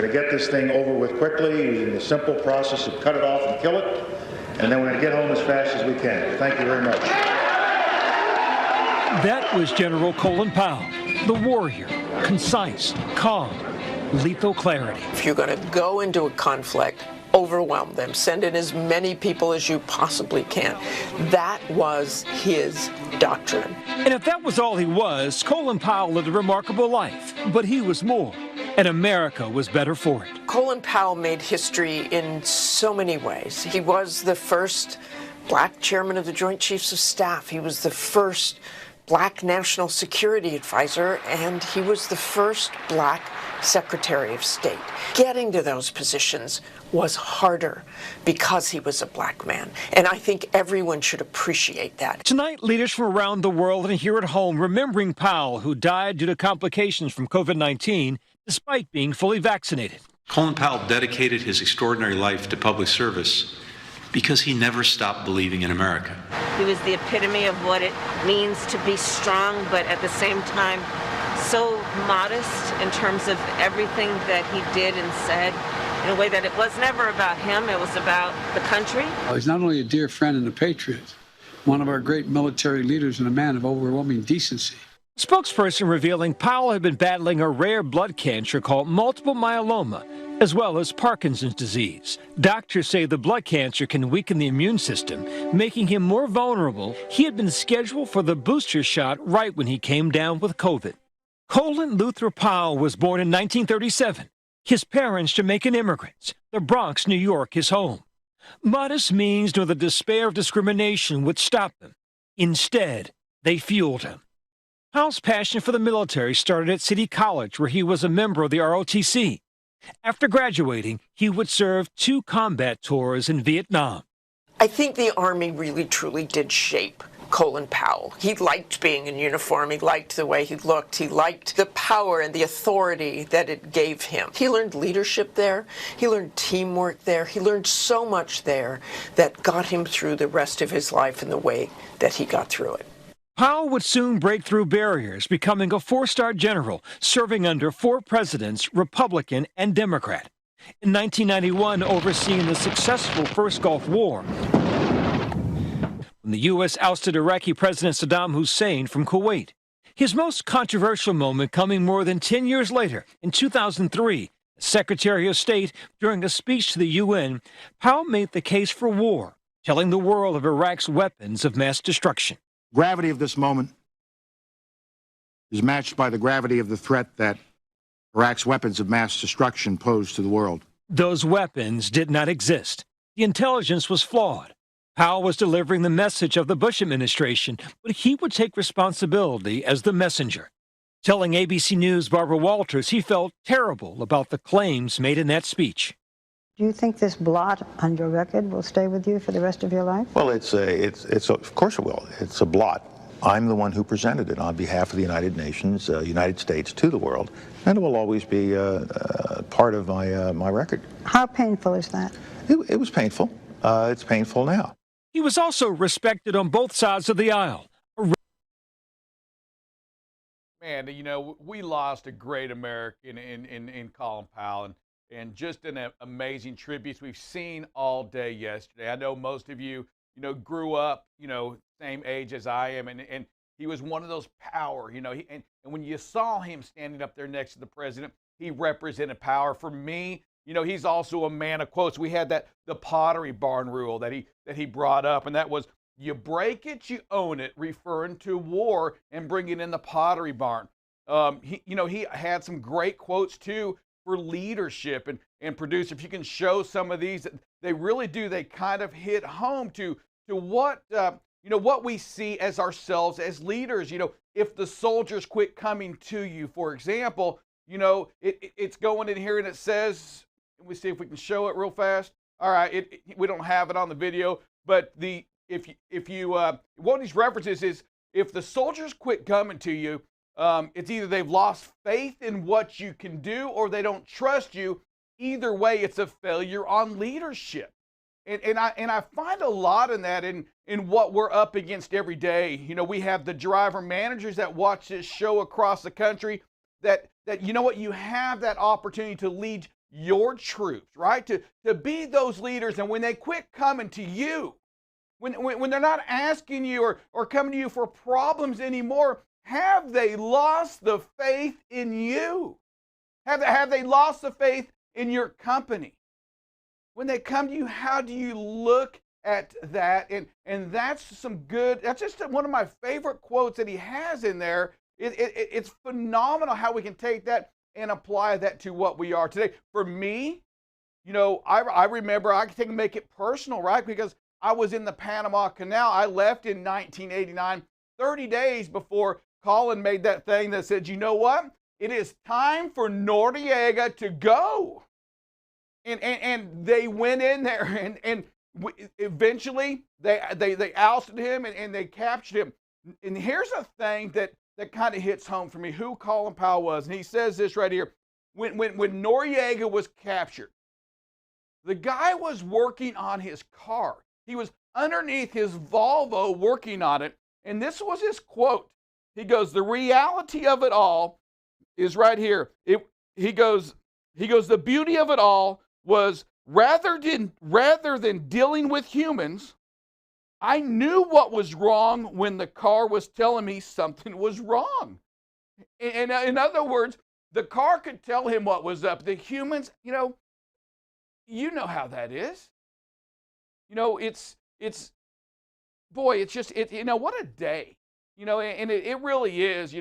going to get this thing over with quickly using the simple process of cut it off and kill it, and then we're going to get home as fast as we can. Thank you very much. That was General Colin Powell, the warrior, concise, calm, lethal clarity. If you're going to go into a conflict, overwhelm them, send in as many people as you possibly can. That was his doctrine. And if that was all he was, Colin Powell lived a remarkable life. But he was more, and America was better for it. Colin Powell made history in so many ways. He was the first black chairman of the Joint Chiefs of Staff. He was the first black national security advisor, and he was the first black Secretary of State. Getting to those positions was harder because he was a black man, and I think everyone should appreciate that. Tonight, leaders from around the world and here at home remembering Powell, who died due to complications from COVID-19 despite being fully vaccinated. Colin Powell dedicated his extraordinary life to public service because he never stopped believing in America. He was the epitome of what it means to be strong, but at the same time, so modest in terms of everything that he did and said, in a way that it was never about him, it was about the country. He's not only a dear friend and a patriot, one of our great military leaders and a man of overwhelming decency. Spokesperson revealing Powell had been battling a rare blood cancer called multiple myeloma, as well as Parkinson's disease. Doctors say the blood cancer can weaken the immune system, making him more vulnerable. He had been scheduled for the booster shot right when he came down with COVID. Colin Luther Powell was born in 1937. His parents, Jamaican immigrants, the Bronx, New York, his home. Modest means nor the despair of discrimination would stop them. Instead, they fueled him. Powell's passion for the military started at City College, where he was a member of the ROTC. After graduating, he would serve 2 combat tours in Vietnam. I think the Army really, truly did shape Colin Powell. He liked being in uniform. He liked the way he looked. He liked the power and the authority that it gave him. He learned leadership there. He learned teamwork there. He learned so much there that got him through the rest of his life in the way that he got through it. Powell would soon break through barriers, becoming a 4-star general, serving under 4 presidents, Republican and Democrat. In 1991, overseeing the successful First Gulf War, when the U.S. ousted Iraqi President Saddam Hussein from Kuwait. His most controversial moment coming more than 10 years later, in 2003, as Secretary of State, during a speech to the UN, Powell made the case for war, telling the world of Iraq's weapons of mass destruction. Gravity of this moment is matched by the gravity of the threat that Iraq's weapons of mass destruction pose to the world. Those weapons did not exist. The intelligence was flawed. Powell was delivering the message of the Bush administration, but he would take responsibility as the messenger. Telling ABC News' Barbara Walters he felt terrible about the claims made in that speech. Do you think this blot on your record will stay with you for the rest of your life? Well, it's of course it will. It's a blot. I'm the one who presented it on behalf of the United Nations, United States, to the world, and it will always be part of my record. How painful is that? It was painful. It's painful now. He was also respected on both sides of the aisle. Man, you know, we lost a great American in Colin Powell, and just an amazing tributes we've seen all day yesterday. I know most of you, grew up, same age as I am, and he was one of those power, and when you saw him standing up there next to the president, he represented power. For me, he's also a man of quotes. We had the Pottery Barn rule that he brought up, and that was, you break it, you own it, referring to war and bringing in the Pottery Barn. He had some great quotes too for leadership and producer. If you can show some of these, they really do. They kind of hit home to what what we see as ourselves as leaders. If the soldiers quit coming to you, for example, it's going in here and it says. Let me see if we can show it real fast. All right, we don't have it on the video, but one of these references is if the soldiers quit coming to you, it's either they've lost faith in what you can do or they don't trust you. Either way, it's a failure on leadership. And I find a lot in that in what we're up against every day. We have the driver managers that watch this show across the country that you have that opportunity to lead your troops, right? To be those leaders. And when they quit coming to you, when they're not asking you or coming to you for problems anymore, have they lost the faith in you? Have they lost the faith in your company? When they come to you, how do you look at that? And that's that's just one of my favorite quotes that he has in there. It's phenomenal how we can take that and apply that to what we are today. For me, I remember I can make it personal, right? Because I was in the Panama Canal. I left in 1989, 30 days before Colin made that thing that said, you know what? It is time for Noriega to go. And they went in there and eventually they ousted him and they captured him. And here's a thing that kind of hits home for me, who Colin Powell was. And he says this right here. When Noriega was captured, the guy was working on his car. He was underneath his Volvo working on it. And this was his quote. He goes, the reality of it all is right here. He goes, the beauty of it all was rather than dealing with humans, I knew what was wrong when the car was telling me something was wrong. And in other words, the car could tell him what was up. The humans, you know how that is. It's what a day, and it really is,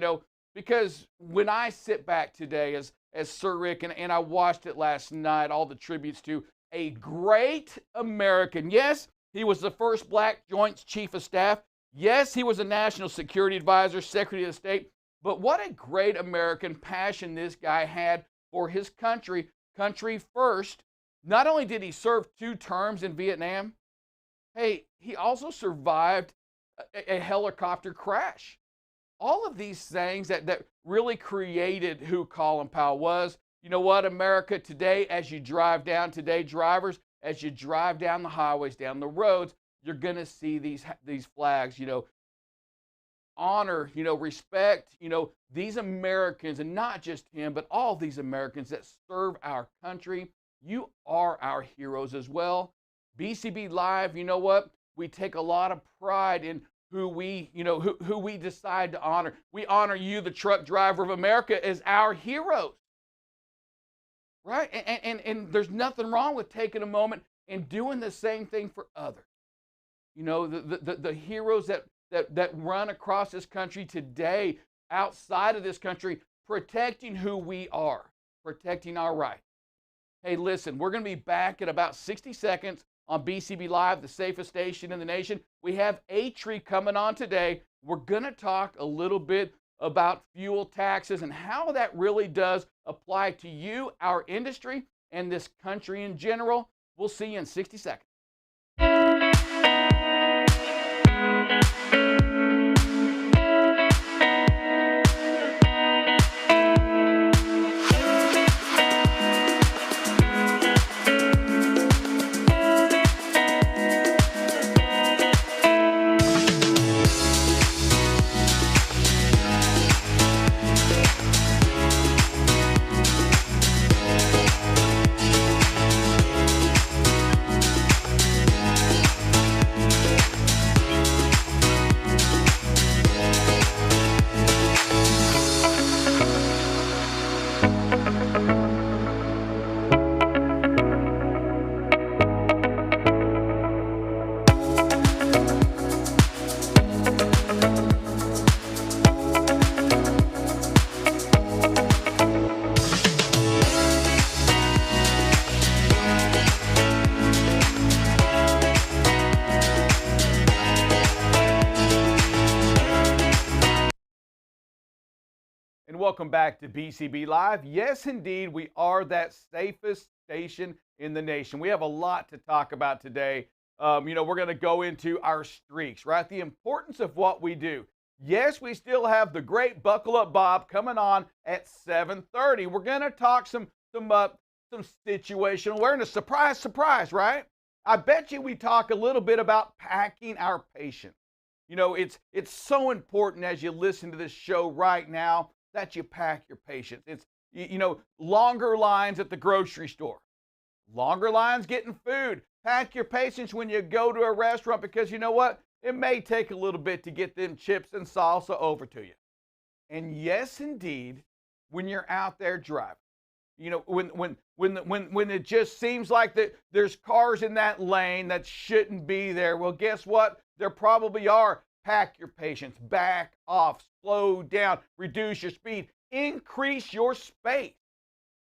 because when I sit back today as Sir Rick, and I watched it last night, all the tributes to a great American. Yes, he was the first Black Joint Chief of Staff. Yes, he was a National Security Advisor, Secretary of State. But what a great American passion this guy had for his country first. Not only did he serve 2 terms in Vietnam, hey, he also survived a helicopter crash. All of these things that really created who Colin Powell was. You know what, America, today, as you drive down today, drivers, as you drive down the highways, down the roads, you're going to see these flags, honor, respect, these Americans, and not just him, but all these Americans that serve our country. You are our heroes as well. BCB Live, you know what? We take a lot of pride in who we decide to honor. We honor you, the truck driver of America, as our heroes. Right? And there's nothing wrong with taking a moment and doing the same thing for others. The heroes that run across this country today, outside of this country, protecting who we are, protecting our rights. Hey, listen, we're going to be back in about 60 seconds on BCB Live, the safest station in the nation. We have A-Tree coming on today. We're going to talk a little bit about fuel taxes and how that really does apply to you, our industry, and this country in general. We'll see you in 60 seconds. Welcome back to BCB Live. Yes, indeed, we are that safest station in the nation. We have a lot to talk about today. We're going to go into our streaks, right? The importance of what we do. Yes, we still have the great Buckle Up Bob coming on at 7:30. We're going to talk some situational awareness. Surprise, surprise, right? I bet you we talk a little bit about packing our patience. It's so important as you listen to this show right now that you pack your patience. It's longer lines at the grocery store, longer lines getting food. Pack your patience when you go to a restaurant, because you know what? It may take a little bit to get them chips and salsa over to you. And yes, indeed, when you're out there driving, when it just seems like that there's cars in that lane that shouldn't be there, well, guess what? There probably are. Pack your patience, back off, slow down, reduce your speed, increase your space.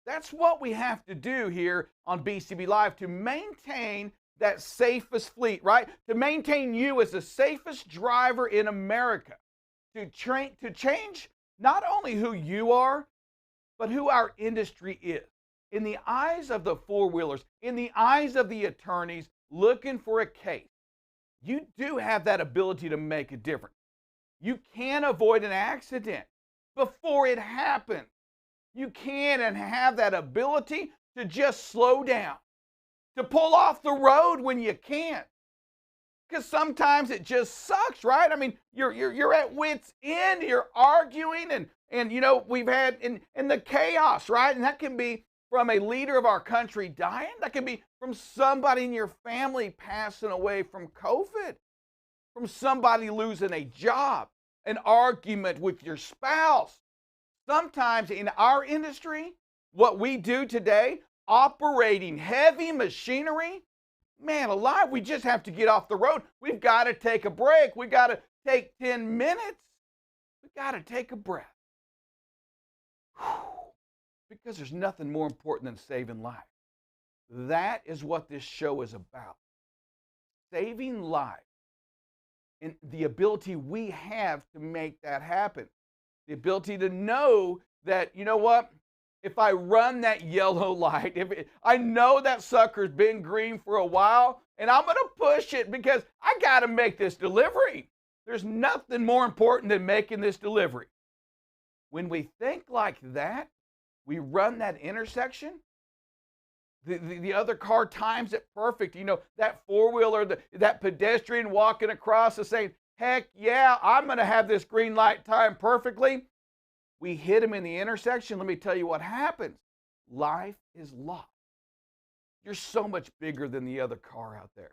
That's what we have to do here on BCB Live to maintain that safest fleet, right? To maintain you as the safest driver in America, to change not only who you are, but who our industry is. In the eyes of the four-wheelers, in the eyes of the attorneys looking for a case, you do have that ability to make a difference. You can avoid an accident before it happens. You can and have that ability to just slow down, to pull off the road when you can. Because sometimes it just sucks, right? I mean, you're at wit's end, you're arguing, and we've had in the chaos, right? And that can be from a leader of our country dying. That can be from somebody in your family passing away from COVID, from somebody losing a job, an argument with your spouse. Sometimes in our industry, what we do today, operating heavy machinery, man alive, we just have to get off the road. We've got to take a break. We've got to take 10 minutes. We've got to take a breath. Because there's nothing more important than saving lives. That is what this show is about. Saving lives. And the ability we have to make that happen. The ability to know that, you know what? If I run that yellow light, I know that sucker's been green for a while, and I'm going to push it because I got to make this delivery. There's nothing more important than making this delivery. When we think like that, we run that intersection, the other car times it perfect. That four-wheeler, that pedestrian walking across is saying, heck yeah, I'm going to have this green light time perfectly. We hit him in the intersection. Let me tell you what happens. Life is lost. You're so much bigger than the other car out there.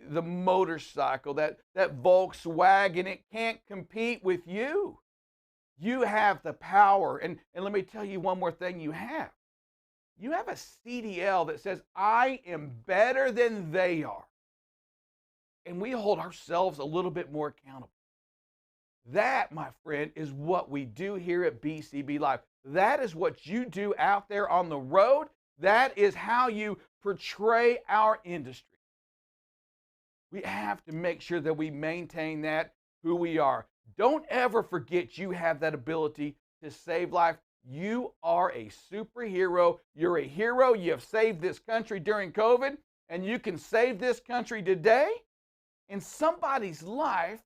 The motorcycle, that Volkswagen, it can't compete with you. You have the power. And let me tell you one more thing you have. You have a CDL that says, I am better than they are. And we hold ourselves a little bit more accountable. That, my friend, is what we do here at BCB Live. That is what you do out there on the road. That is how you portray our industry. We have to make sure that we maintain that, who we are. Don't ever forget you have that ability to save life. You are a superhero. You're a hero. You have saved this country during COVID, and you can save this country today in somebody's life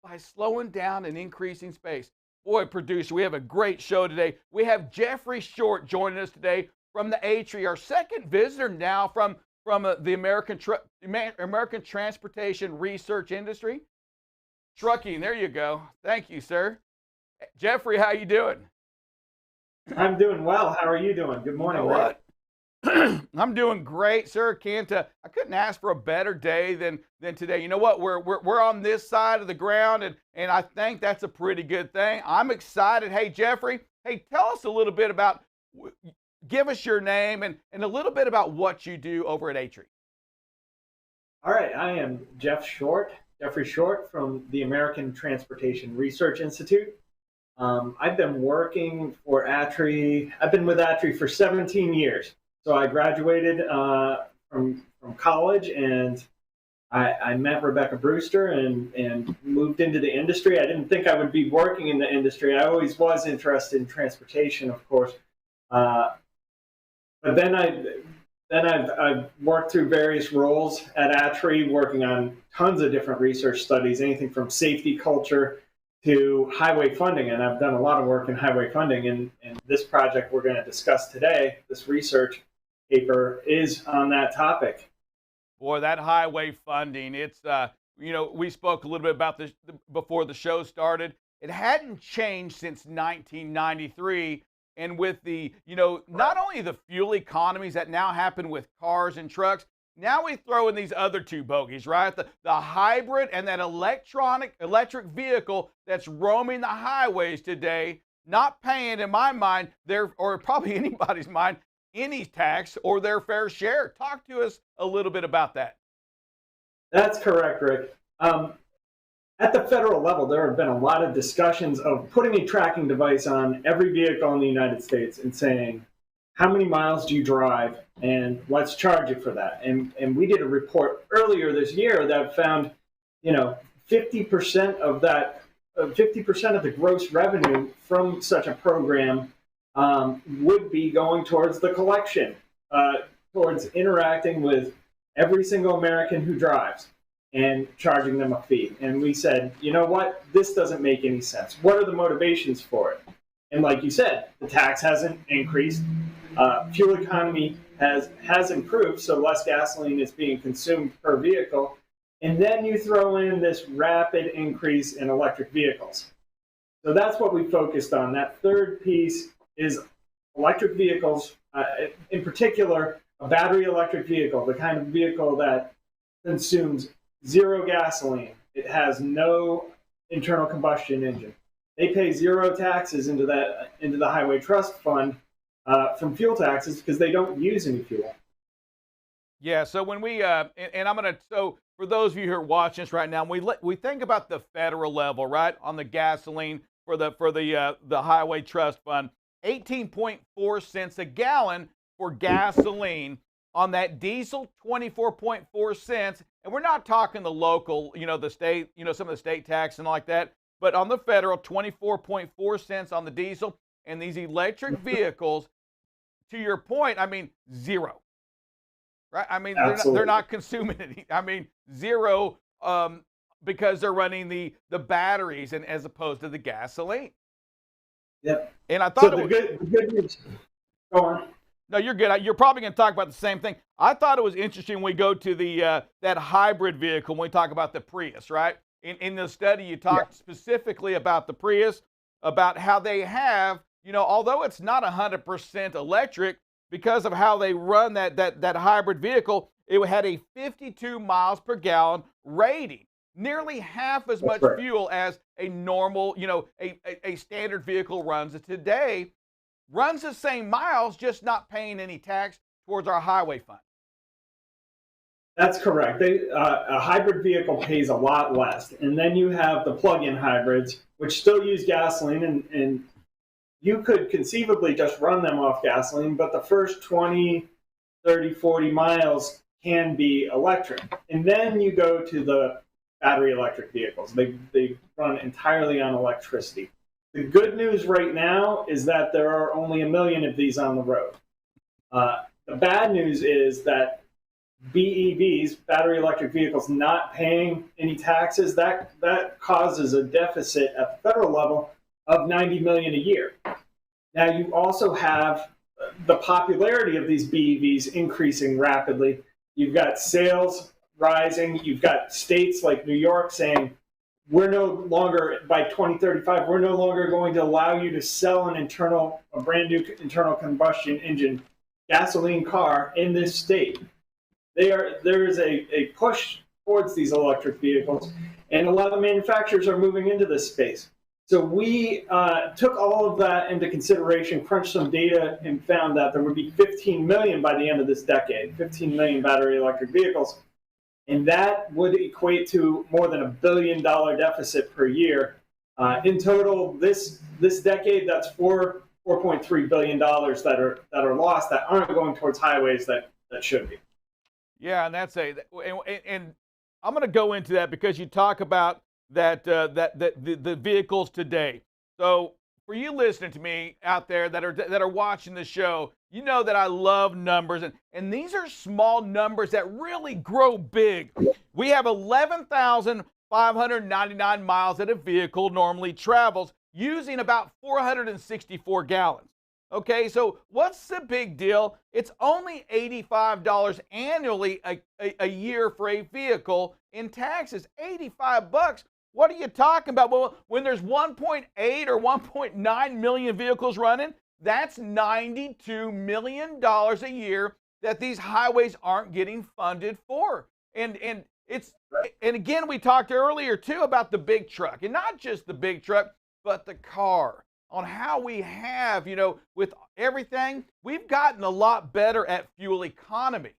by slowing down and increasing space. Boy, producer, we have a great show today. We have Jeffrey Short joining us today from the ATRI, our second visitor now from the American Transportation Research Industry. Trucking, there you go. Thank you, sir. Jeffrey, how you doing? I'm doing well. How are you doing? Good morning. You know what? I'm doing great, sir. I couldn't ask for a better day than today. You know what? We're on this side of the ground, and I think that's a pretty good thing. I'm excited. Hey, Jeffrey. Hey, tell us a little bit about. Give us your name and a little bit about what you do over at ATRI. All right. I am Jeffrey Short from the American Transportation Research Institute. I've been working for ATRI. I've been with ATRI for 17 years. So I graduated from college, and I met Rebecca Brewster and moved into the industry. I didn't think I would be working in the industry. I always was interested in transportation, of course. But then I've worked through various roles at ATRI, working on tons of different research studies, anything from safety culture to highway funding. And I've done a lot of work in highway funding. And this project we're going to discuss today, this research paper, is on that topic. Boy, that highway funding, it's, we spoke a little bit about this before the show started. It hadn't changed since 1993. and with the, not only the fuel economies that now happen with cars and trucks, now we throw in these other two bogeys, right? The hybrid and that electric vehicle that's roaming the highways today, not paying, in my mind, or probably anybody's mind, any tax or their fair share. Talk to us a little bit about that. That's correct, Rick. At the federal level, there have been a lot of discussions of putting a tracking device on every vehicle in the United States and saying, how many miles do you drive? And let's charge you for that. And we did a report earlier this year that found, 50% of that, 50% of the gross revenue from such a program would be going towards the collection, towards interacting with every single American who drives and charging them a fee. And we said, you know what? This doesn't make any sense. What are the motivations for it? And like you said, the tax hasn't increased. Fuel economy has improved, so less gasoline is being consumed per vehicle. And then you throw in this rapid increase in electric vehicles. So that's what we focused on. That third piece is electric vehicles, in particular, a battery electric vehicle, the kind of vehicle that consumes zero gasoline. It has no internal combustion engine. They pay zero taxes into the Highway Trust Fund from fuel taxes because they don't use any fuel. Yeah. So when we so for those of you who are watching us right now, we think about the federal level, right, on the gasoline for the Highway Trust Fund, 18.4 cents a gallon for gasoline. On that diesel, 24.4 cents. And we're not talking the local, the state, some of the state tax and like that. But on the federal, 24.4 cents on the diesel. And these electric vehicles, to your point, I mean, zero. Right? I mean, they're not consuming any. I mean, zero because they're running the batteries and as opposed to the gasoline. Yep. And I thought the good news. Go on. No, you're good. You're probably going to talk about the same thing. I thought it was interesting when we go to the that hybrid vehicle when we talk about the Prius, right? In the study, you talked specifically about the Prius, about how they have, although it's not 100% electric, because of how they run that hybrid vehicle, it had a 52 miles per gallon rating, nearly half as much fuel as a normal, a standard vehicle runs today. Runs the same miles, just not paying any tax towards our highway fund. That's correct. A hybrid vehicle pays a lot less. And then you have the plug-in hybrids, which still use gasoline, and you could conceivably just run them off gasoline, but the first 20, 30, 40 miles can be electric. And then you go to the battery electric vehicles. They run entirely on electricity. The good news right now is that there are only 1 million of these on the road. The bad news is that BEVs, battery electric vehicles, not paying any taxes, that causes a deficit at the federal level of 90 million a year. Now you also have the popularity of these BEVs increasing rapidly. You've got sales rising. You've got states like New York saying, we're no longer, by 2035, we're no longer going to allow you to sell a brand new internal combustion engine gasoline car in this state. There is a push towards these electric vehicles, and a lot of manufacturers are moving into this space. So we took all of that into consideration, crunched some data, and found that there would be 15 million by the end of this decade, 15 million battery electric vehicles. And that would equate to more than $1 billion deficit per year. In total, this decade, that's $4.3 billion that are lost, that aren't going towards highways that should be. Yeah, and and I'm going to go into that because you talk about the vehicles today. So for you listening to me out there that are watching the show, you know that I love numbers, and these are small numbers that really grow big. We have 11,599 miles that a vehicle normally travels, using about 464 gallons. Okay, so what's the big deal? It's only $85 annually a year for a vehicle in taxes. $85. What are you talking about? Well, when there's 1.8 or 1.9 million vehicles running, That's $92 million a year that these highways aren't getting funded for. And again, we talked earlier too about the big truck, and not just the big truck, but the car. On how we have, with everything, we've gotten a lot better at fuel economy.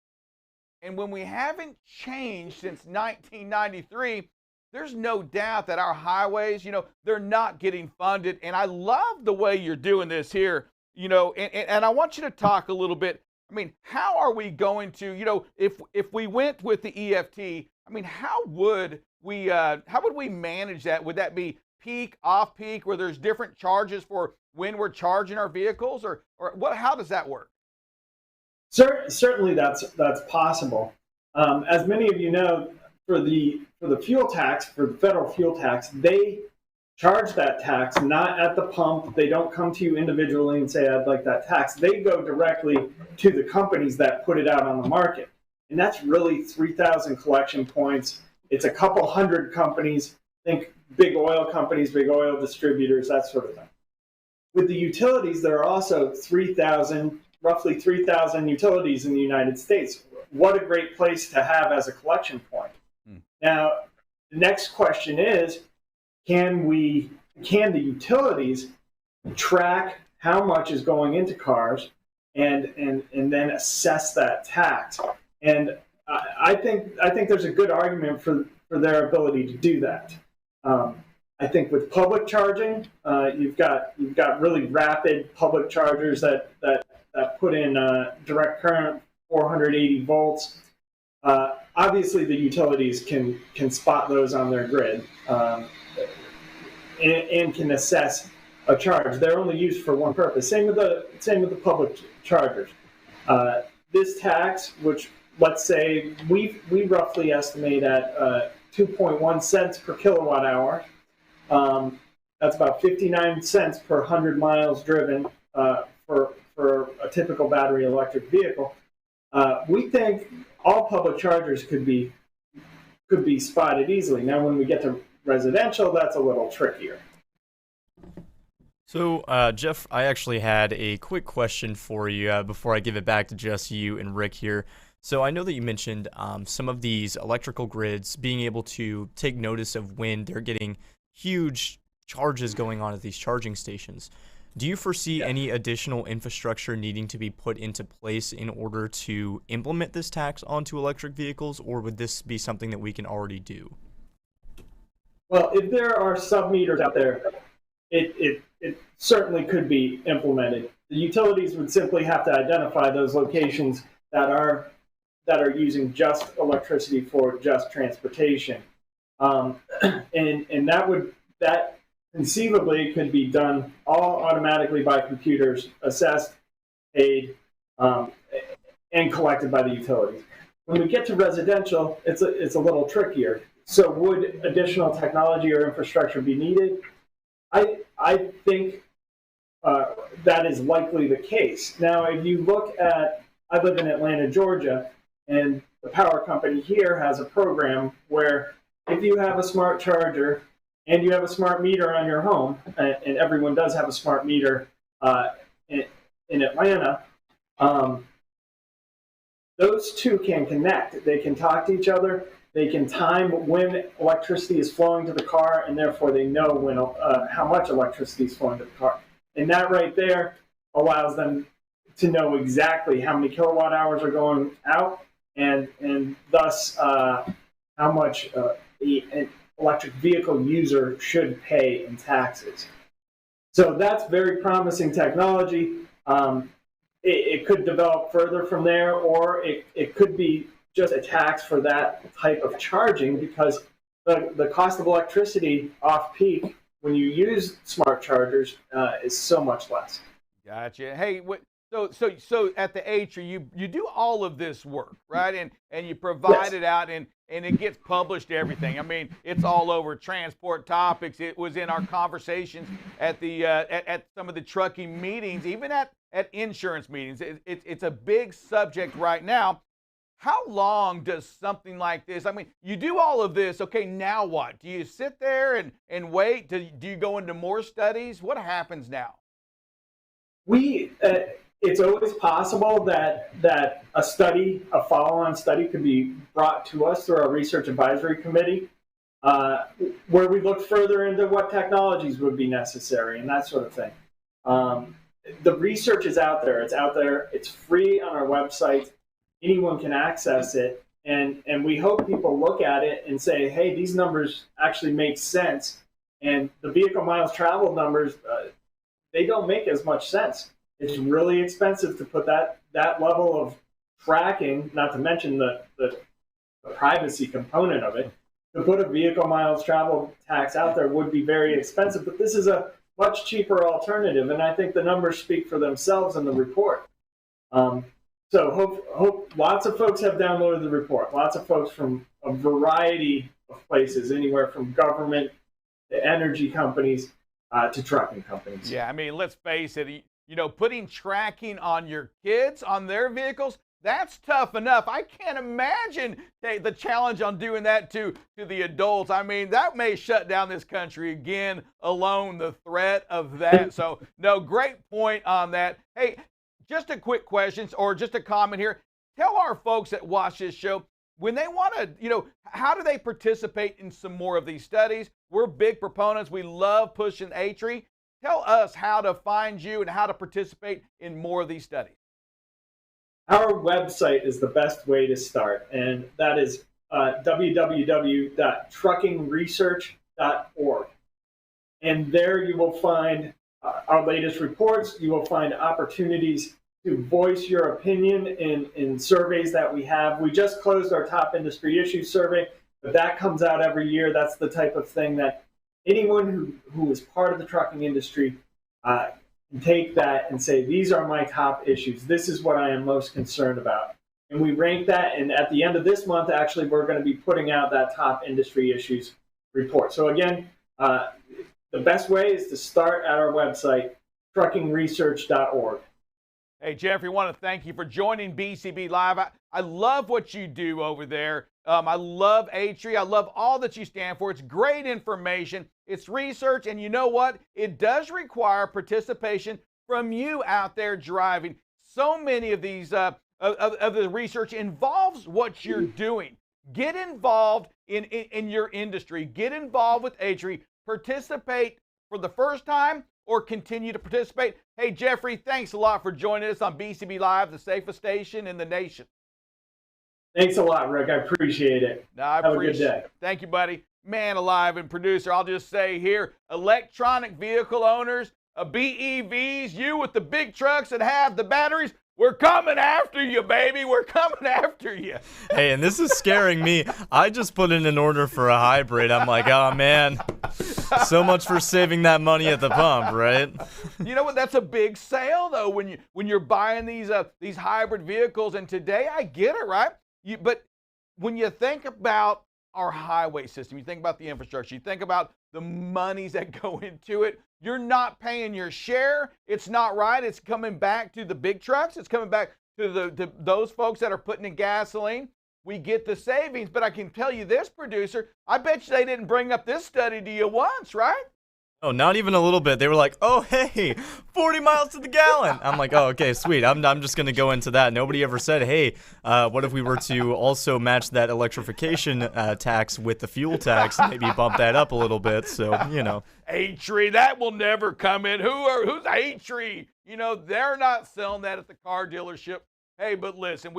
And when we haven't changed since 1993, there's no doubt that our highways, they're not getting funded. And I love the way you're doing this here, and I want you to talk a little bit. I mean, how are we going to, if we went with the EFT, I mean, how would we manage that? Would that be peak, off peak, where there's different charges for when we're charging our vehicles, or what? How does that work? Certainly, that's possible. As many of you know, for the fuel tax, for the federal fuel tax, they charge that tax not at the pump. They don't come to you individually and say, "I'd like that tax." They go directly to the companies that put it out on the market, and that's really 3,000 collection points. It's a couple hundred companies. Think big oil companies, big oil distributors, that sort of thing. With the utilities, there are also roughly 3,000 utilities in the United States. What a great place to have as a collection point. Now, the next question is, can the utilities track how much is going into cars and then assess that tax? And I think there's a good argument for their ability to do that. I think with public charging, you've got really rapid public chargers that put in direct current 480 volts. Obviously, the utilities can spot those on their grid and can assess a charge. They're only used for one purpose. Same with the public chargers. This tax, which let's say we roughly estimate at 2.1 cents per kilowatt hour. That's about 59 cents per 100 miles driven for a typical battery electric vehicle. We think all public chargers could be spotted easily. Now, when we get to residential, that's a little trickier. So, Jeff, I actually had a quick question for you before I give it back to just you and Rick here. So I know that you mentioned some of these electrical grids being able to take notice of when they're getting huge charges going on at these charging stations. Do you foresee any additional infrastructure needing to be put into place in order to implement this tax onto electric vehicles, or would this be something that we can already do? Well, if there are sub-meters out there, it certainly could be implemented. The utilities would simply have to identify those locations that are using just electricity for just transportation, and that conceivably could be done all automatically by computers, assessed, paid, and collected by the utilities. When we get to residential, it's a little trickier. So would additional technology or infrastructure be needed? I think that is likely the case. Now, if you look at, I live in Atlanta, Georgia, and the power company here has a program where if you have a smart charger and you have a smart meter on your home, and everyone does have a smart meter in Atlanta, those two can connect. They can talk to each other. They can time when electricity is flowing to the car, and therefore they know when how much electricity is flowing to the car. And that right there allows them to know exactly how many kilowatt hours are going out, and thus how much an electric vehicle user should pay in taxes. So that's very promising technology. It could develop further from there, or it could be just a tax for that type of charging, because the cost of electricity off peak when you use smart chargers is so much less. Gotcha. Hey, so at the Atria, you do all of this work, right? And you provide it out, and it gets published, everything. I mean, it's all over Transport Topics. It was in our conversations at the at some of the trucking meetings, even at insurance meetings. It's a big subject right now. How long does something like this, I mean, you do all of this, okay, now what? Do you sit there and wait? Do you go into more studies? What happens now? It's always possible that a study, a follow-on study, could be brought to us through our research advisory committee, where we look further into what technologies would be necessary and that sort of thing. The research is out there. It's out there. It's free on our website. Anyone can access it. And we hope people look at it and say, hey, these numbers actually make sense. And the vehicle miles traveled numbers, they don't make as much sense. It's really expensive to put that level of tracking, not to mention the privacy component of it. To put a vehicle miles traveled tax out there would be very expensive, but this is a much cheaper alternative, and I think the numbers speak for themselves in the report. So hope lots of folks have downloaded the report. Lots of folks from a variety of places, anywhere from government to energy companies to trucking companies. Yeah, I mean, let's face it, putting tracking on your kids, on their vehicles, that's tough enough. I can't imagine the challenge on doing that to the adults. I mean, that may shut down this country again alone, the threat of that. So, no, great point on that. Hey, just a quick question or just a comment here. Tell our folks that watch this show, when they want to, how do they participate in some more of these studies? We're big proponents. We love pushing ATRI. Tell us how to find you and how to participate in more of these studies. Our website is the best way to start, and that is www.truckingresearch.org. And there you will find our latest reports. You will find opportunities to voice your opinion in surveys that we have. We just closed our top industry issues survey, but that comes out every year. That's the type of thing that anyone who is part of the trucking industry can take that and say, these are my top issues. This is what I am most concerned about. And we rank that, and at the end of this month, actually, we're going to be putting out that top industry issues report. So again, the best way is to start at our website, truckingresearch.org. Hey, Jeffrey, I want to thank you for joining BCB Live. I love what you do over there. I love ATRI. I love all that you stand for. It's great information. It's research, and you know what? It does require participation from you out there driving. So many of these of the research involves what you're doing. Get involved in your industry. Get involved with ATRI. Participate for the first time or continue to participate. Hey, Jeffrey, thanks a lot for joining us on BCB Live, the safest station in the nation. Thanks a lot, Rick. I appreciate it. No, I appreciate it. Thank you, buddy. Man alive, and producer, I'll just say here, electronic vehicle owners, BEVs, you with the big trucks that have the batteries, we're coming after you, baby. We're coming after you. Hey, and this is scaring me. I just put in an order for a hybrid. I'm like, oh, man, so much for saving that money at the pump, right? You know what? That's a big sale, though, when you're buying these hybrid vehicles. And today, I get it, right? But when you think about our highway system, you think about the infrastructure, you think about the monies that go into it, you're not paying your share. It's not right. It's coming back to the big trucks. It's coming back to those folks that are putting in gasoline. We get the savings, but I can tell you this, producer, I bet you they didn't bring up this study to you once, right? Oh, not even a little bit. They were like, oh, hey, 40 miles to the gallon. I'm like, oh, okay, sweet. I'm just going to go into that. Nobody ever said, hey, what if we were to also match that electrification tax with the fuel tax and maybe bump that up a little bit? So, ATRI, that will never come in. Who's ATRI? They're not selling that at the car dealership. Hey, but listen,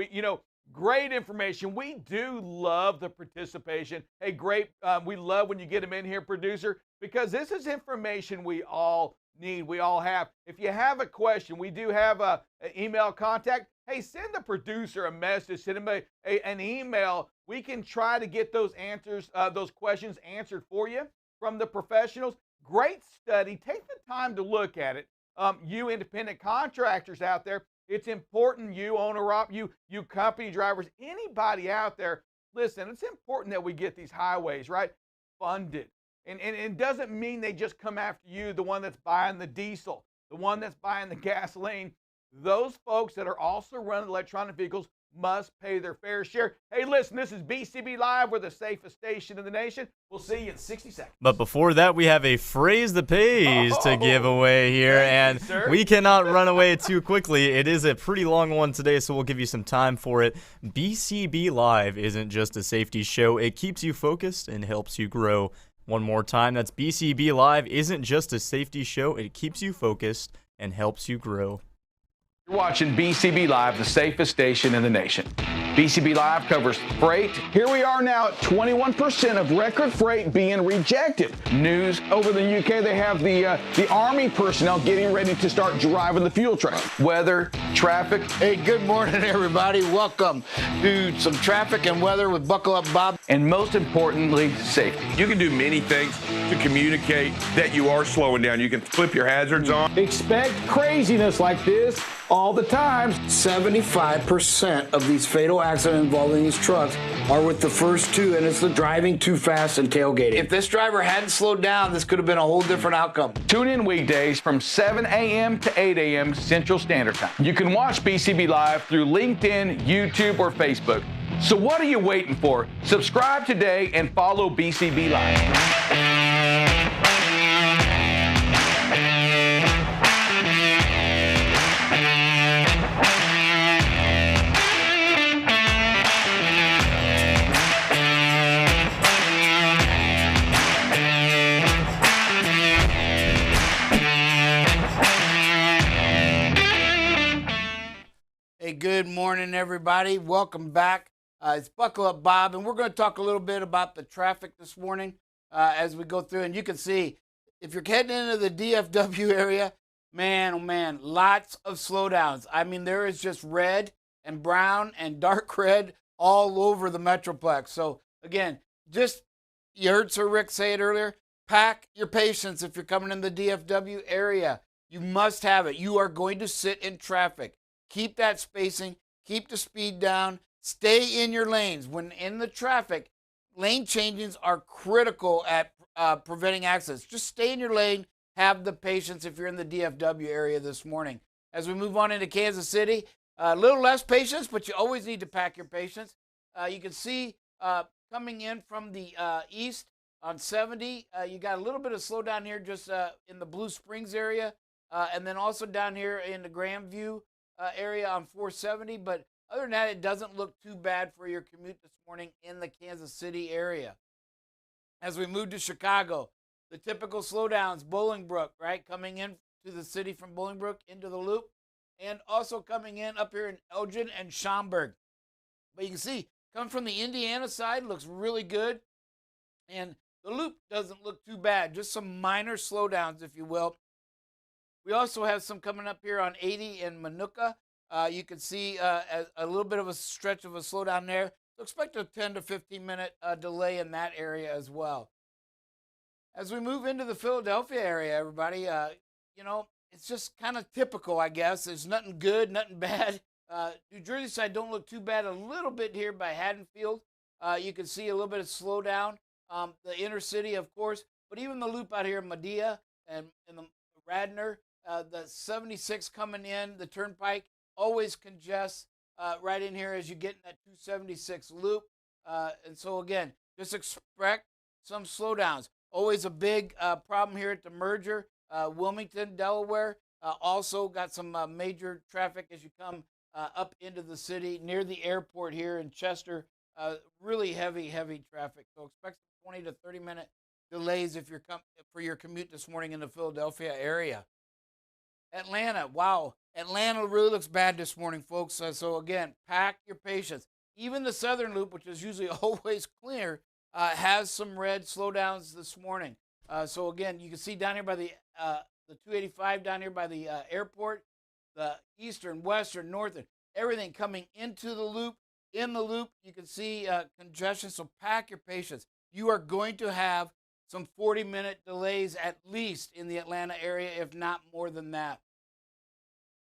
great information. We do love the participation. Hey, great. We love when you get them in here, producer, because this is information we all need. We all have. If you have a question, we do have an email contact. Hey, send the producer a message. Send him an email. We can try to get those answers, those questions answered for you from the professionals. Great study. Take the time to look at it. You independent contractors out there, it's important, you owner-op, you company drivers, anybody out there, listen, it's important that we get these highways, right, funded. And it doesn't mean they just come after you, the one that's buying the diesel, the one that's buying the gasoline. Those folks that are also running electronic vehicles must pay their fair share. Hey, listen, this is BCB Live. We're the safest station in the nation. We'll see you in 60 seconds. But before that, we have a phrase the pays to give away here, and we cannot run away too quickly. It is a pretty long one today, so we'll give you some time for it. BCB Live isn't just a safety show. It keeps you focused and helps you grow. One more time, that's BCB Live isn't just a safety show. It keeps you focused and helps you grow. You're watching BCB Live, the safest station in the nation. BCB Live covers freight. Here we are now at 21% of record freight being rejected. News over the UK, they have the Army personnel getting ready to start driving the fuel truck. Weather, traffic. Hey, good morning, everybody. Welcome to some traffic and weather with Buckle Up Bob. And most importantly, safety. You can do many things to communicate that you are slowing down. You can flip your hazards on. Expect craziness like this all the time. 75% of these fatal accidents involving these trucks are with the first two, and it's the driving too fast and tailgating. If this driver hadn't slowed down, this could have been a whole different outcome. Tune in weekdays from 7 a.m. to 8 a.m. Central Standard Time. You can watch BCB Live through LinkedIn, YouTube, or Facebook. So what are you waiting for? Subscribe today and follow BCB Live. Hey, good morning, everybody. Welcome back. It's Buckle Up Bob, and we're going to talk a little bit about the traffic this morning as we go through. And you can see, if you're heading into the DFW area, man, oh man, lots of slowdowns. I mean, there is just red and brown and dark red all over the Metroplex. So, again, just, you heard Sir Rick say it earlier, pack your patience if you're coming in the DFW area. You must have it. You are going to sit in traffic. Keep that spacing. Keep the speed down. Stay in your lanes. When in the traffic, lane changes are critical at preventing accidents. Just stay in your lane. Have the patience if you're in the DFW area this morning. As we move on into Kansas City, a little less patience, but you always need to pack your patience. You can see coming in from the east on 70, you got a little bit of slowdown here just in the Blue Springs area, and then also down here in the Grandview area on 470. But other than that, it doesn't look too bad for your commute this morning in the Kansas City area. As we move to Chicago, the typical slowdowns, Bolingbrook, right, coming in to the city from Bolingbrook into the loop, and also coming in up here in Elgin and Schaumburg. But you can see, coming from the Indiana side, looks really good, and the loop doesn't look too bad, just some minor slowdowns, if you will. We also have some coming up here on 80 in Manuka. You can see a little bit of a stretch of a slowdown there. So expect a 10 to 15 minute delay in that area as well. As we move into the Philadelphia area, everybody, you know, it's just kind of typical, I guess. There's nothing good, nothing bad. New Jersey side don't look too bad. A little bit here by Haddonfield. You can see a little bit of slowdown. The inner city, of course, but even the loop out here in Medea and the Radnor, the 76 coming in, the Turnpike always congests right in here as you get in that 276 loop. And so, again, just expect some slowdowns. Always a big problem here at the merger. Wilmington, Delaware, also got some major traffic as you come up into the city near the airport here in Chester. Really heavy traffic. So expect 20 to 30 minute delays if you're for your commute this morning in the Philadelphia area. Atlanta, wow. Atlanta really looks bad this morning, folks. So again, pack your patience. Even the Southern Loop, which is usually always clear, has some red slowdowns this morning. So again, you can see down here by the 285 down here by the airport, the eastern, western, northern, everything coming into the loop. In the loop, you can see congestion. So pack your patience. You are going to have some 40-minute delays at least in the Atlanta area, if not more than that.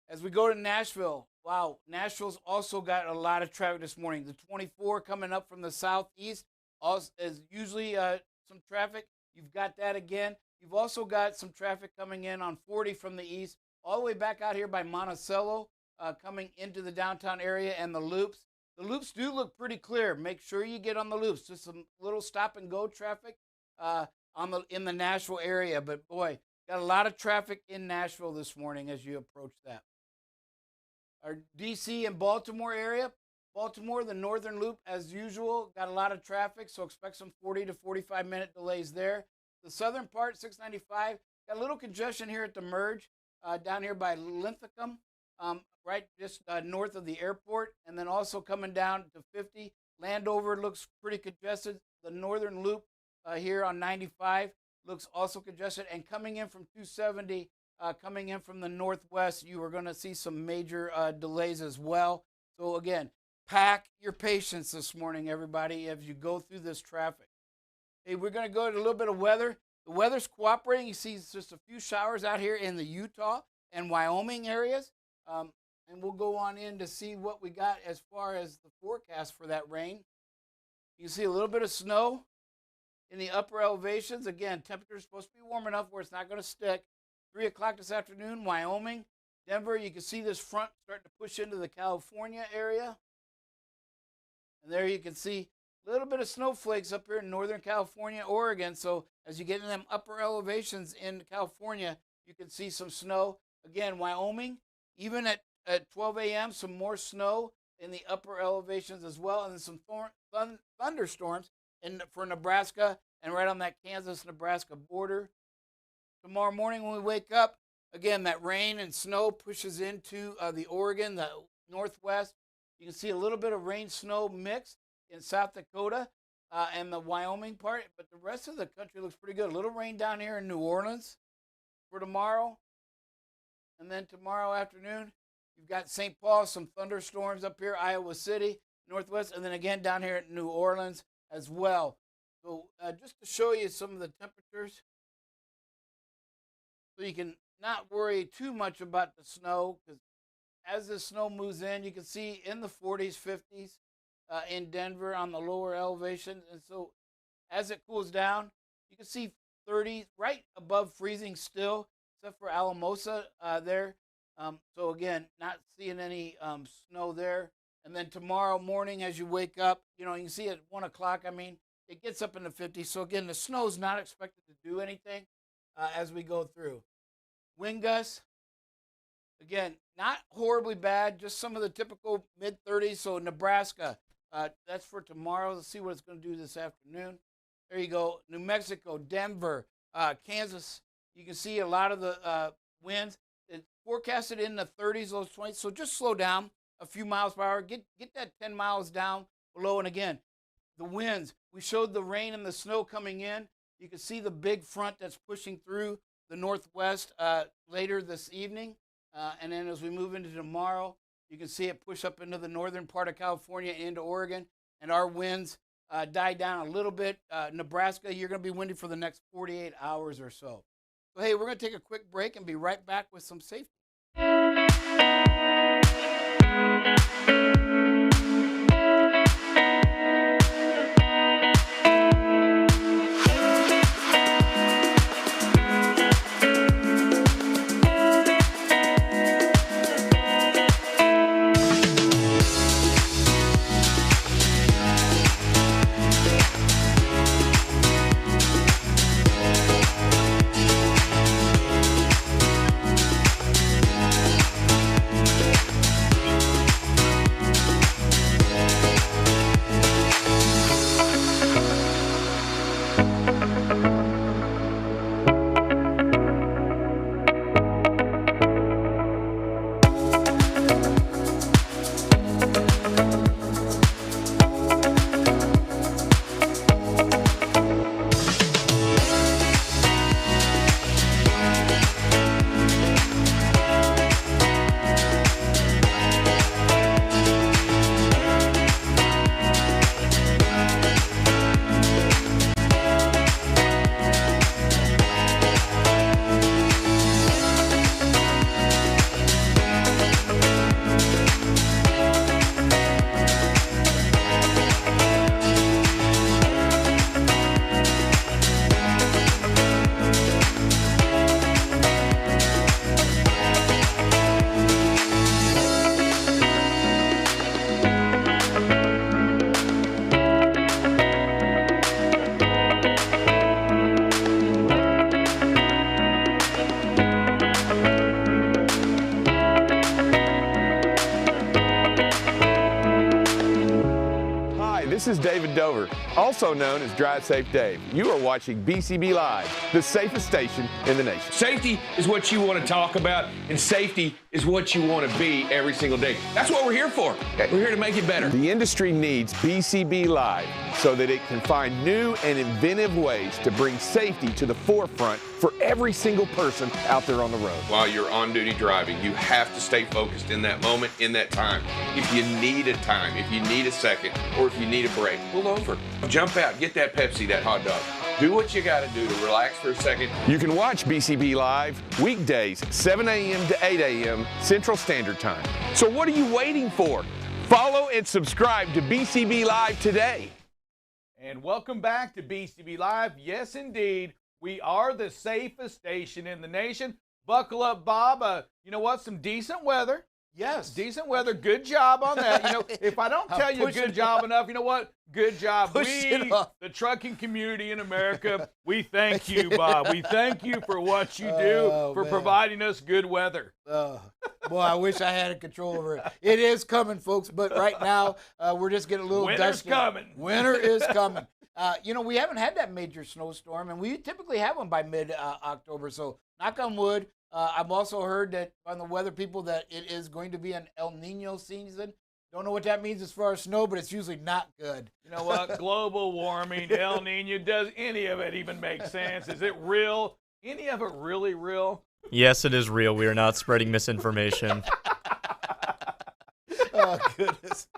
As we go to Nashville, wow, Nashville's also got a lot of traffic this morning. The 24 coming up from the southeast also is usually some traffic. You've got that again. You've also got some traffic coming in on 40 from the east, all the way back out here by Monticello. coming into the downtown area and the loops. The loops do look pretty clear. Make sure you get on the loops. Just some little stop and go traffic in the Nashville area. But boy, got a lot of traffic in Nashville this morning as you approach that. Our DC and Baltimore area. Baltimore, the northern loop, as usual, got a lot of traffic, so expect some 40 to 45-minute delays there. The southern part, 695, got a little congestion here at the merge, down here by Linthicum, right just north of the airport, and then also coming down to 50. Landover looks pretty congested. The northern loop here on 95 looks also congested, and coming in from 270, coming in from the northwest, you are going to see some major delays as well. So again, pack your patience this morning, everybody, as you go through this traffic. Hey, we're going to go to a little bit of weather. The weather's cooperating. You see just a few showers out here in the Utah and Wyoming areas. And we'll go on in to see what we got as far as the forecast for that rain. You can see a little bit of snow in the upper elevations. Again, temperature is supposed to be warm enough where it's not going to stick. 3 o'clock this afternoon, Wyoming. Denver, you can see this front starting to push into the California area. And there you can see a little bit of snowflakes up here in Northern California, Oregon. So as you get in them upper elevations in California, you can see some snow. Again, Wyoming, even at 12 a.m., some more snow in the upper elevations as well. And then some thunderstorms for Nebraska and right on that Kansas-Nebraska border. Tomorrow morning when we wake up, again, that rain and snow pushes into the Oregon, the northwest. You can see a little bit of rain-snow mix in South Dakota and the Wyoming part, but the rest of the country looks pretty good. A little rain down here in New Orleans for tomorrow. And then tomorrow afternoon, you've got St. Paul, some thunderstorms up here, Iowa City, northwest, and then again down here at New Orleans as well. So just to show you some of the temperatures, so you can not worry too much about the snow, because as the snow moves in, you can see in the 40s, 50s in Denver on the lower elevations. And so as it cools down, you can see 30s right above freezing still, except for Alamosa there. So again, not seeing any snow there. And then tomorrow morning as you wake up, you can see at 1 o'clock, it gets up in the 50s. So again, the snow is not expected to do anything as we go through. Wind gusts, again, not horribly bad, just some of the typical mid-30s. So Nebraska, that's for tomorrow. Let's see what it's going to do this afternoon. There you go. New Mexico, Denver, Kansas. You can see a lot of the winds. It's forecasted in the 30s, low 20s. So just slow down a few miles per hour. Get that 10 miles down below. And again, the winds. We showed the rain and the snow coming in. You can see the big front that's pushing through the northwest later this evening. And then as we move into tomorrow, you can see it push up into the northern part of California and into Oregon. And our winds die down a little bit. Nebraska, you're going to be windy for the next 48 hours or so. So, hey, we're going to take a quick break and be right back with some safety. This is David Dover, also known as Drive Safe Dave. You are watching BCB Live, the safest station in the nation. Safety is what you want to talk about, and safety is what you want to be every single day. That's what we're here for. We're here to make it better. The industry needs BCB Live so that it can find new and inventive ways to bring safety to the forefront for every single person out there on the road. While you're on duty driving, you have to stay focused in that moment, in that time. If you need a time, if you need a second, or if you need a break, pull over. Jump out, get that Pepsi, that hot dog. Do what you got to do to relax for a second. You can watch BCB Live weekdays, 7 a.m. to 8 a.m. Central Standard Time. So what are you waiting for? Follow and subscribe to BCB Live today. And welcome back to BCB Live. Yes, indeed, we are the safest station in the nation. Buckle up, Bob. You know what? Some decent weather. Yes. Decent weather. Good job on that. You know, if I don't tell you good job enough, you know what? Good job. We, the trucking community in America, we thank you, Bob. We thank you for what you do, for providing us good weather. Boy, I wish I had control over it. It is coming, folks, but right now we're just getting a little Winter's dusty. coming. Winter is coming. You know, we haven't had that major snowstorm, and we typically have one by mid-October, so knock on wood. I've also heard that on the weather people that it is going to be an El Nino season. Don't know what that means as far as snow, but it's usually not good. You know what? Global warming, El Nino, does any of it even make sense? Is it real? Any of it really real? Yes, it is real. We are not spreading misinformation. Oh, goodness.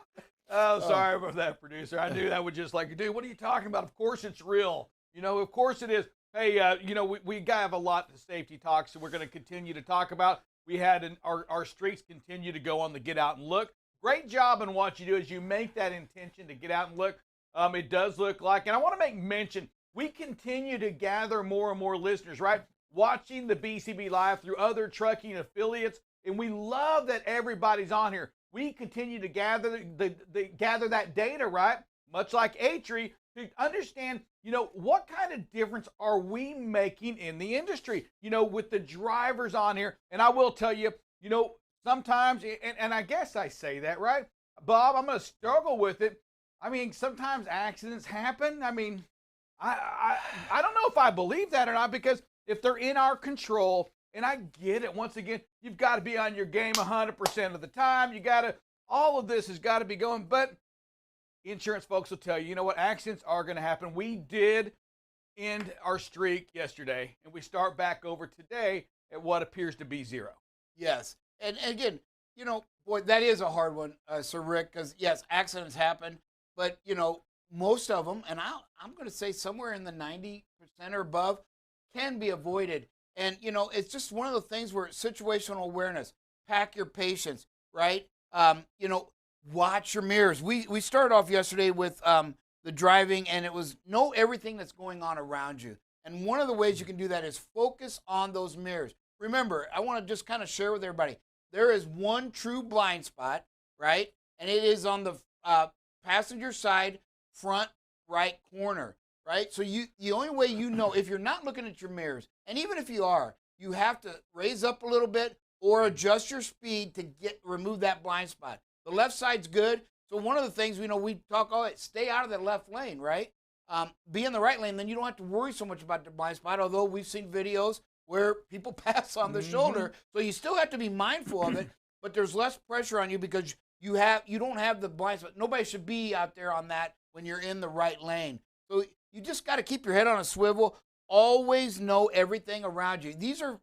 Oh, sorry about that, producer. I knew that would just like, dude, what are you talking about? Of course it's real. You know, of course it is. Hey, you know, we have a lot of safety talk, so we're going to continue to talk about. We had our streaks continue to go on the get out and look. Great job in what you do as you make that intention to get out and look. It does look like, and I want to make mention, we continue to gather more and more listeners, right? Watching the BCB Live through other trucking affiliates, and we love that everybody's on here. We continue to gather gather that data, right? Much like Atri, to understand, you know, what kind of difference are we making in the industry, you know, with the drivers on here. And I will tell you, you know, sometimes, and I guess I say that, right? Bob, I'm going to struggle with it. I mean, sometimes accidents happen. I mean, I don't know if I believe that or not, because if they're in our control, and I get it, once again, you've got to be on your game 100% of the time. You got to, all of this has got to be going, but insurance folks will tell you, you know what, accidents are going to happen. We did end our streak yesterday, and we start back over today at what appears to be zero. Yes. And again, you know, boy, that is a hard one, Sir Rick, because, yes, accidents happen, but, you know, most of them, and I'm going to say somewhere in the 90% or above, can be avoided. And, you know, it's just one of the things where situational awareness, pack your patience, right? You know, watch your mirrors. We started off yesterday with the driving, and it was know everything that's going on around you. And one of the ways you can do that is focus on those mirrors. Remember, I want to just kind of share with everybody, there is one true blind spot, right? And it is on the passenger side, front right corner, right? So the only way you know, if you're not looking at your mirrors, and even if you are, you have to raise up a little bit or adjust your speed to remove that blind spot. The left side's good. So one of the things, you know, we talk all that, stay out of the left lane, right? Be in the right lane, then you don't have to worry so much about the blind spot, although we've seen videos where people pass on the shoulder. So you still have to be mindful of it, but there's less pressure on you because you don't have the blind spot. Nobody should be out there on that when you're in the right lane. So you just got to keep your head on a swivel. Always know everything around you. These are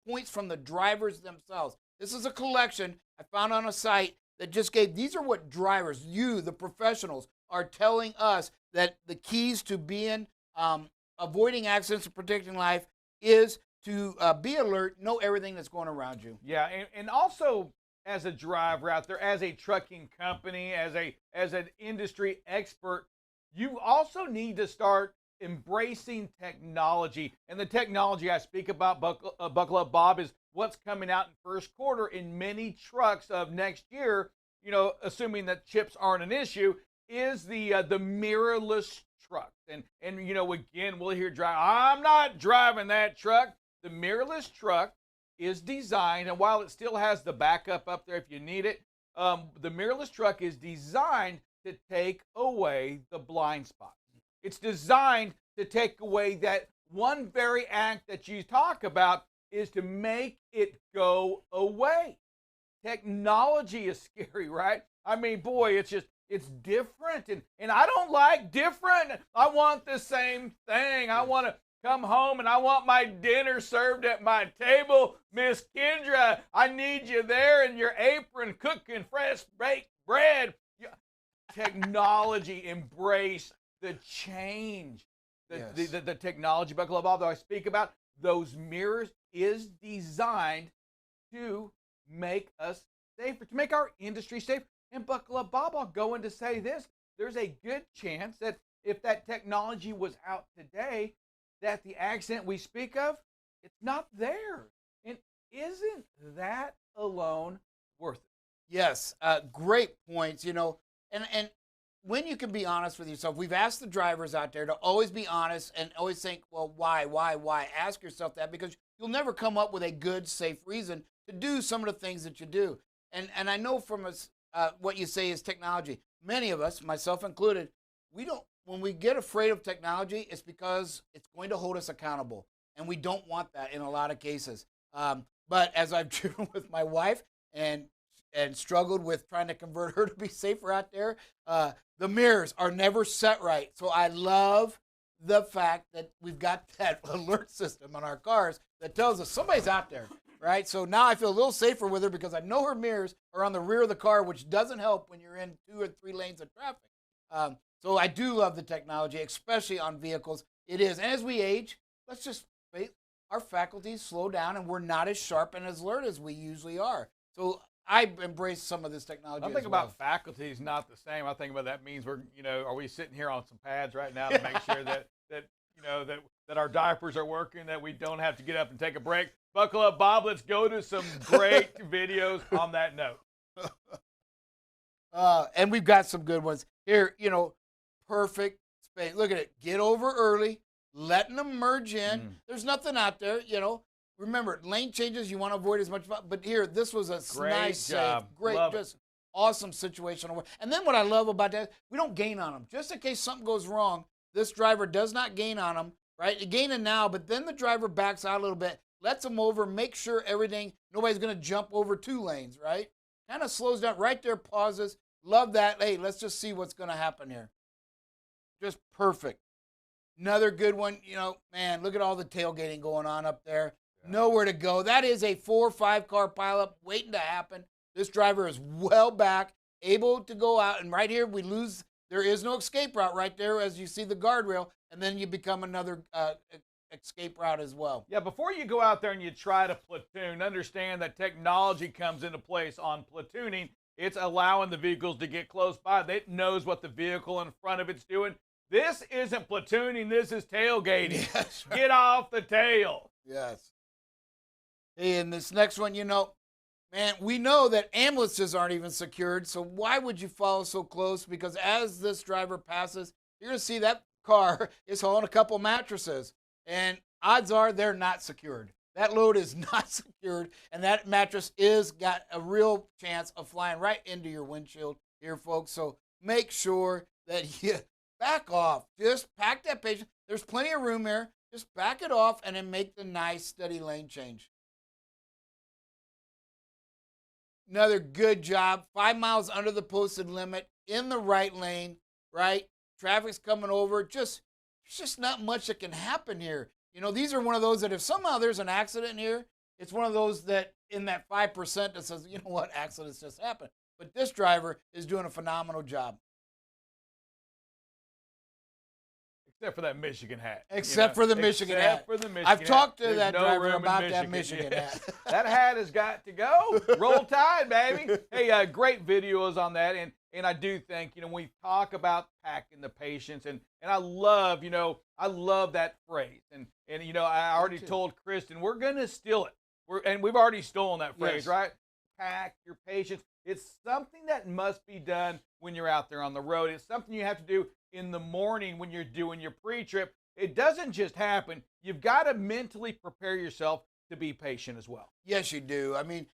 points from the drivers themselves. This is a collection I found on a site that just gave, these are what drivers, you, the professionals, are telling us that the keys to being, avoiding accidents and protecting life is to be alert, know everything that's going around you. Yeah, and also as a driver out there, as a trucking company, as an industry expert, you also need to start embracing technology. And the technology I speak about, buckle up, Bob, is what's coming out in first quarter in many trucks of next year, you know, assuming that chips aren't an issue, is the mirrorless truck. And you know, again, we'll hear I'm not driving that truck. The mirrorless truck is designed, and while it still has the backup up there if you need it, the mirrorless truck is designed to take away the blind spots. It's designed to take away that one very act that you talk about is to make it go away. Technology is scary, right? I mean, boy, it's different. And I don't like different. I want the same thing. I want to come home and I want my dinner served at my table. Miss Kendra, I need you there in your apron cooking fresh baked bread. Technology, embrace the change. The technology, Buckle Up Bob, that I speak about, those mirrors is designed to make us safer, to make our industry safe. And Buckle Up Bob, I'll go in to say this. There's a good chance that if that technology was out today, that the accident we speak of, it's not there. And isn't that alone worth it? Yes, great points, you know, and when you can be honest with yourself, we've asked the drivers out there to always be honest and always think, well, why? Ask yourself that, because you'll never come up with a good, safe reason to do some of the things that you do. And I know from what you say is technology. Many of us, myself included, when we get afraid of technology, it's because it's going to hold us accountable. And we don't want that in a lot of cases. But as I've driven with my wife and struggled with trying to convert her to be safer out there, the mirrors are never set right. So I love the fact that we've got that alert system on our cars that tells us somebody's out there, right? So now I feel a little safer with her because I know her mirrors are on the rear of the car, which doesn't help when you're in 2 or 3 lanes of traffic. So I do love the technology, especially on vehicles. It is. And as we age, let's just face our faculties slow down and we're not as sharp and as alert as we usually are. So I embrace some of this technology. I think about faculty is not the same. I think about that means we're, are we sitting here on some pads right now to make sure that our diapers are working, that we don't have to get up and take a break. Buckle up, Bob. Let's go to some great videos on that note. And we've got some good ones here. Perfect space. Look at it. Get over early, letting them merge in. There's nothing out there. Remember, lane changes, you want to avoid as much, but here, this was a nice job. Save. Great, just awesome situational. And then what I love about that, we don't gain on them. Just in case something goes wrong, this driver does not gain on them, right? You gain it now, but then the driver backs out a little bit, lets them over, make sure nobody's going to jump over 2 lanes, right? Kind of slows down right there, pauses. Love that. Hey, let's just see what's going to happen here. Just perfect. Another good one, man, look at all the tailgating going on up there. Nowhere to go. That is a 4 or 5 car pileup waiting to happen. This driver is well back, able to go out. And right here, we lose. There is no escape route right there as you see the guardrail. And then you become another escape route as well. Yeah, before you go out there and you try to platoon, understand that technology comes into place on platooning. It's allowing the vehicles to get close by. It knows what the vehicle in front of it's doing. This isn't platooning. This is tailgating. Yes, right. Get off the tail. Yes. Hey, and this next one, man, we know that ambulances aren't even secured, so why would you follow so close? Because as this driver passes, you're going to see that car is hauling a couple mattresses, and odds are they're not secured. That load is not secured, and that mattress is got a real chance of flying right into your windshield here, folks. So make sure that you back off. Just pack that patient. There's plenty of room here. Just back it off and then make the nice, steady lane change. Another good job. 5 miles under the posted limit in the right lane, right? Traffic's coming over. There's just not much that can happen here. These are one of those that if somehow there's an accident here, it's one of those that in that 5% that says, accidents just happened. But this driver is doing a phenomenal job. Except for that Michigan hat. Except for the Michigan hat. I've talked to that driver about that Michigan hat. That hat has got to go. Roll Tide, baby. Hey, great videos on that. And I do think, when we talk about packing the patients, and I love, I love that phrase. And I already told Kristen, we're going to steal it. And we've already stolen that phrase, right? Pack your patients. It's something that must be done when you're out there on the road. It's something you have to do in the morning when you're doing your pre-trip. It doesn't just happen. You've got to mentally prepare yourself to be patient as well. Yes, you do. I mean,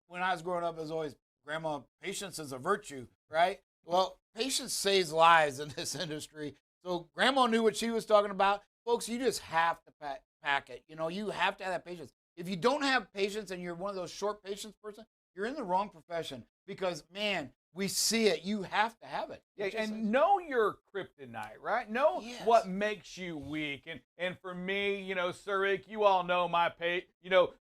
when I was growing up, it was always, Grandma, patience is a virtue, right? Well, patience saves lives in this industry. So grandma knew what she was talking about. Folks, you just have to pack it. You know, you have to have that patience. If you don't have patience and you're one of those short patience person, you're in the wrong profession because, man, we see it. You have to have it. Yeah, and know your kryptonite, right? Know what makes you weak. And for me, you know, Sir Rick, you all know my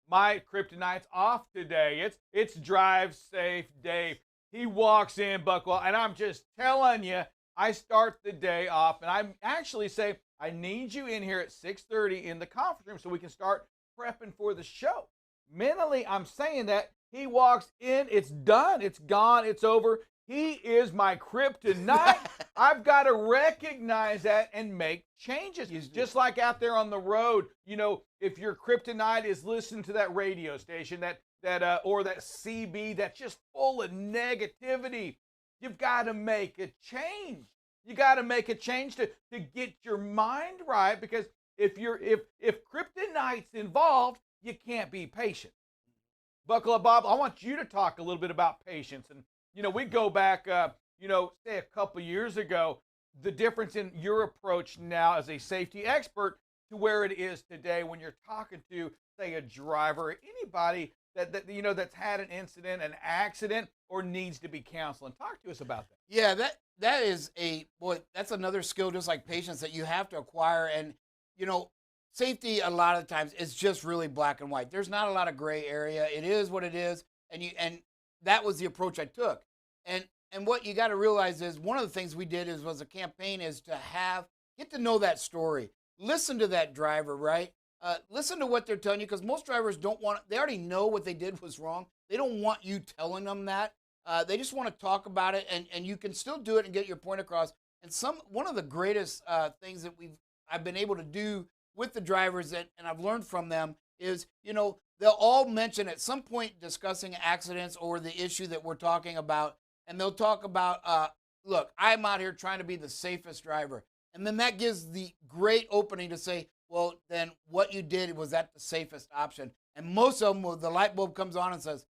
my kryptonite's off today. It's drive safe Dave. He walks in, Buckwell, and I'm just telling you, I start the day off, and I actually say, I need you in here at 6:30 in the conference room so we can start prepping for the show. Mentally, I'm saying that. He walks in, it's done, it's gone, it's over. He is my kryptonite. I've got to recognize that and make changes. Just like out there on the road, you know, if your kryptonite is listening to that radio station, or that CB that's just full of negativity, you've got to make a change. You got to make a change to get your mind right, because if kryptonite's involved, you can't be patient. Buckle up, Bob. I want you to talk a little bit about patience. And, you know, we go back, say a couple years ago, the difference in your approach now as a safety expert to where it is today when you're talking to, say, a driver, anybody that's had an incident, an accident, or needs to be counseling. Talk to us about that. Yeah, that is that's another skill just like patience that you have to acquire. And, you know, safety a lot of times is just really black and white. There's not a lot of gray area. It is what it is. And that was the approach I took. And what you got to realize is one of the things we did was a campaign is to get to know that story. Listen to that driver, right? Listen to what they're telling you, because most drivers they already know what they did was wrong. They don't want you telling them that. They just want to talk about it, and you can still do it and get your point across. And one of the greatest things that I've been able to do with the drivers and I've learned from them is, you know, they'll all mention at some point discussing accidents or the issue that we're talking about, and they'll talk about, look, I'm out here trying to be the safest driver. And then that gives the great opening to say, well, then what you did, was that the safest option? And most of them, the light bulb comes on and says,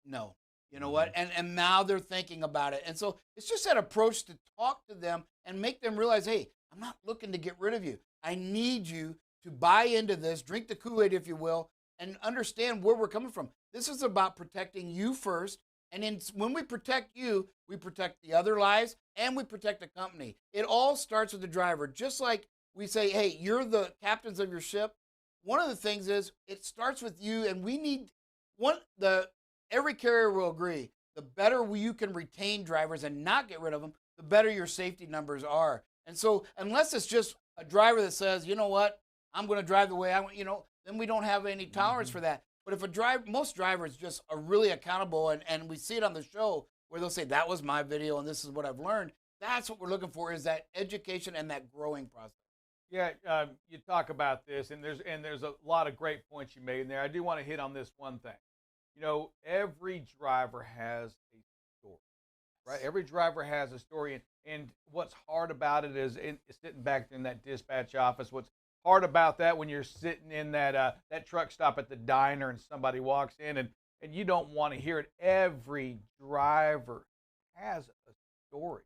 no. You know what? And now they're thinking about it. And so it's just that approach to talk to them and make them realize, hey, I'm not looking to get rid of you. I need you to buy into this, drink the Kool-Aid, if you will, and understand where we're coming from. This is about protecting you first. And then when we protect you, we protect the other lives and we protect the company. It all starts with the driver. Just like we say, hey, you're the captains of your ship. One of the things is it starts with you, and we need every carrier will agree, the better you can retain drivers and not get rid of them, the better your safety numbers are. And so unless it's just a driver that says, you know what, I'm going to drive the way I want, you know, then we don't have any tolerance for that. But if most drivers just are really accountable, and we see it on the show where they'll say, that was my video and this is what I've learned, that's what we're looking for, is that education and that growing process. Yeah, you talk about this, and there's a lot of great points you made in there. I do want to hit on this one thing. You know, every driver has a story, right? Every driver has a story, and what's hard about it is sitting back in that dispatch office. What's hard about that when you're sitting in that truck stop at the diner and somebody walks in and you don't want to hear it. Every driver has a story.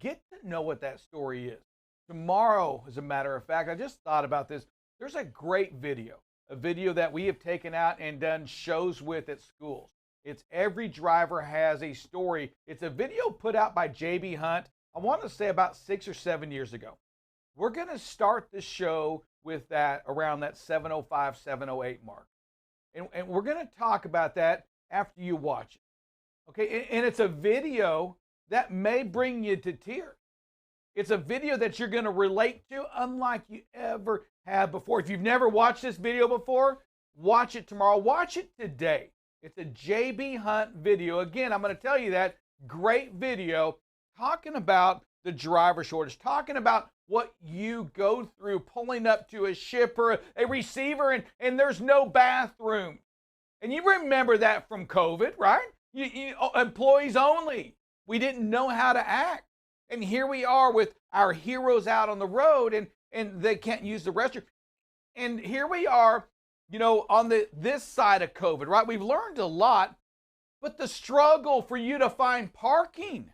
Get to know what that story is. Tomorrow, as a matter of fact, I just thought about this. There's a great video. A video that we have taken out and done shows with at schools. It's Every Driver Has a Story. It's a video put out by J.B. Hunt, I want to say about 6 or 7 years ago. We're going to start the show with that around that 7:05, 7:08 mark. And we're going to talk about that after you watch it. Okay, and it's a video that may bring you to tears. It's a video that you're going to relate to unlike you ever have before. If you've never watched this video before, watch it tomorrow. Watch it today. It's a J.B. Hunt video. Again, I'm going to tell you that great video talking about the driver shortage, talking about what you go through pulling up to a shipper, a receiver, and there's no bathroom. And you remember that from COVID, right? Employees only. We didn't know how to act. And here we are with our heroes out on the road, and they can't use the restroom. And here we are, you know, on this side of COVID, right? We've learned a lot, but the struggle for you to find parking,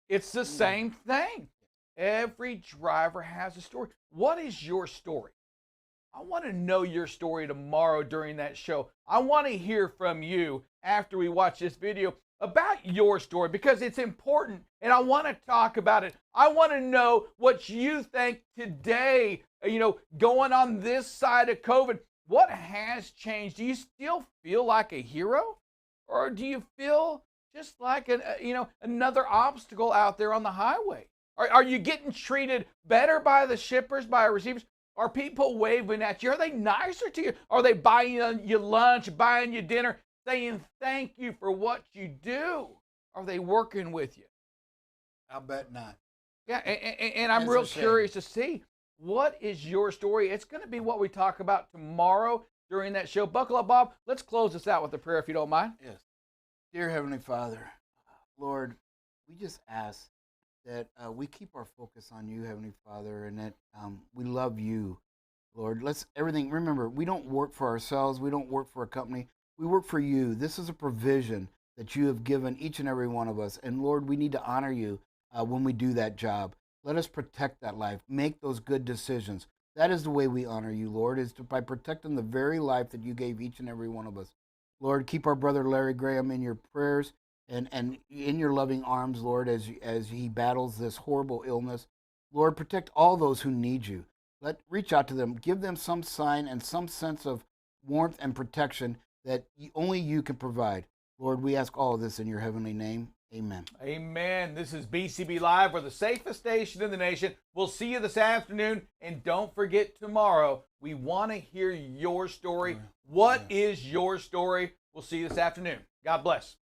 It's the same thing. Every driver has a story. What is your story? I want to know your story tomorrow during that show. I want to hear from you after we watch this video about your story because it's important and I want to talk about it. I want to know what you think today, going on this side of COVID. What has changed? Do you still feel like a hero? Or do you feel just like another obstacle out there on the highway? Are you getting treated better by the shippers, by receivers? Are people waving at you? Are they nicer to you? Are they buying you lunch, buying you dinner, saying thank you for what you do? Are they working with you? I'll bet not. Yeah, and I'm real curious to see what is your story. It's going to be what we talk about tomorrow during that show. Buckle up, Bob. Let's close this out with a prayer if you don't mind. Yes. Dear Heavenly Father, Lord, we just ask that we keep our focus on you, Heavenly Father, and that we love you, Lord. Remember, we don't work for ourselves. We don't work for a company. We work for you. This is a provision that you have given each and every one of us. And Lord, we need to honor you when we do that job. Let us protect that life. Make those good decisions. That is the way we honor you, Lord, is by protecting the very life that you gave each and every one of us. Lord, keep our brother Larry Graham in your prayers and in your loving arms, Lord, as he battles this horrible illness. Lord, protect all those who need you. Reach out to them. Give them some sign and some sense of warmth and protection that only you can provide. Lord, we ask all of this in your heavenly name. Amen. Amen. This is BCB Live. We're the safest station in the nation. We'll see you this afternoon. And don't forget tomorrow, we want to hear your story. What is your story? We'll see you this afternoon. God bless.